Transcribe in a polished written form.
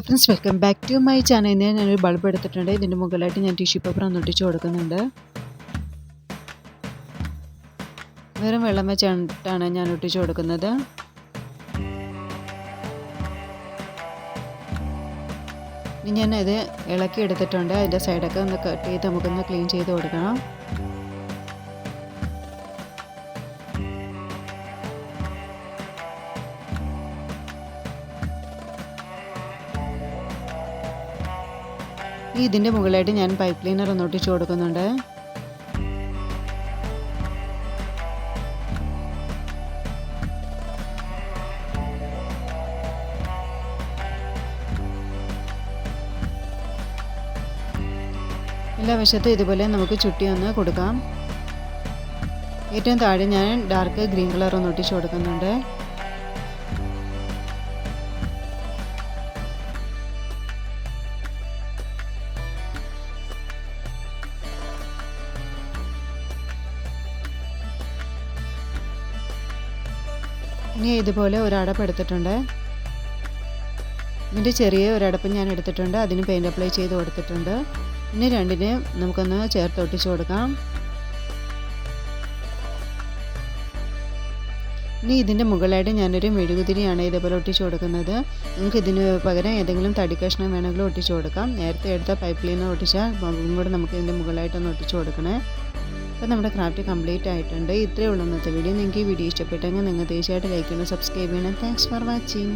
Friends, welcome back to my channel. ഞാനൊരു bulb എടുത്തിട്ടുണ്ട്. ഇതിൻ്റെ മുകളിലായിട്ട് ഞാൻ ടിഷ്യൂ പേപ്പർ ഒന്ന് ഒട്ടിച്ച് കൊടുക്കുന്നുണ്ട്. വെറും വെള്ളം വെച്ചിട്ടാണ് ഞാൻ ഒട്ടിച്ച് കൊടുക്കുന്നത്. ഇനി ഞാനത് ഇളക്കി എടുത്തിട്ടുണ്ട്. അതിൻ്റെ സൈഡൊക്കെ ഒന്ന് കട്ട് ചെയ്ത് നമുക്കൊന്ന് ക്ലീൻ ചെയ്ത് കൊടുക്കണം. ഇതിൻ്റെ മുകളിലായിട്ട് ഞാൻ പൈപ്പ് ക്ലീനർ ഒന്ന് ഒട്ടിച്ച് കൊടുക്കുന്നുണ്ട്. എല്ലാ വശത്തും ഇതുപോലെ നമുക്ക് ചുറ്റി ഒന്ന് കൊടുക്കാം. ഏറ്റവും താഴെ ഞാൻ ഡാർക്ക് ഗ്രീൻ കളർ ഒന്ന് ഒട്ടിച്ച് കൊടുക്കുന്നുണ്ട്. ഇനി ഇതുപോലെ ഒരടപ്പ് എടുത്തിട്ടുണ്ട്. ഇതിൻ്റെ ചെറിയ ഒരടപ്പ് ഞാൻ എടുത്തിട്ടുണ്ട്. അതിന് പെയിൻറ്റ് അപ്ലൈ ചെയ്ത് കൊടുത്തിട്ടുണ്ട്. ഇനി രണ്ടിനെ നമുക്കൊന്ന് ചേർത്ത് ഒട്ടിച്ച് കൊടുക്കാം. ഇനി ഇതിൻ്റെ മുകളിലായിട്ട് ഞാനൊരു മെഴുകുതിരിയാണ് ഇതേപോലെ ഒട്ടിച്ച് കൊടുക്കുന്നത്. നിങ്ങൾക്ക് ഇതിന് പകരം ഏതെങ്കിലും തടി കഷ്ണം വേണമെങ്കിലും ഒട്ടിച്ച് കൊടുക്കാം. നേരത്തെ എടുത്ത പൈപ്പ് ക്ലീനർ ഒട്ടിച്ചാൽ കൂടെ നമുക്ക് ഇതിൻ്റെ മുകളിലായിട്ടൊന്ന് ഒട്ടിച്ച് കൊടുക്കണേ. അപ്പോൾ നമ്മുടെ ക്രാഫ്റ്റ് കംപ്ലീറ്റ് ആയിട്ടുണ്ട്. ഇത്രയേ ഉള്ളൂ ഇന്നത്തെ വീഡിയോ. നിങ്ങൾക്ക് ഈ വീഡിയോ ഇഷ്ടപ്പെട്ടെങ്കിൽ നിങ്ങൾ തീർച്ചയായിട്ടും ലൈക്ക് ചെയ്യണം, സബ്സ്ക്രൈബ് ചെയ്യണം. Thanks for watching.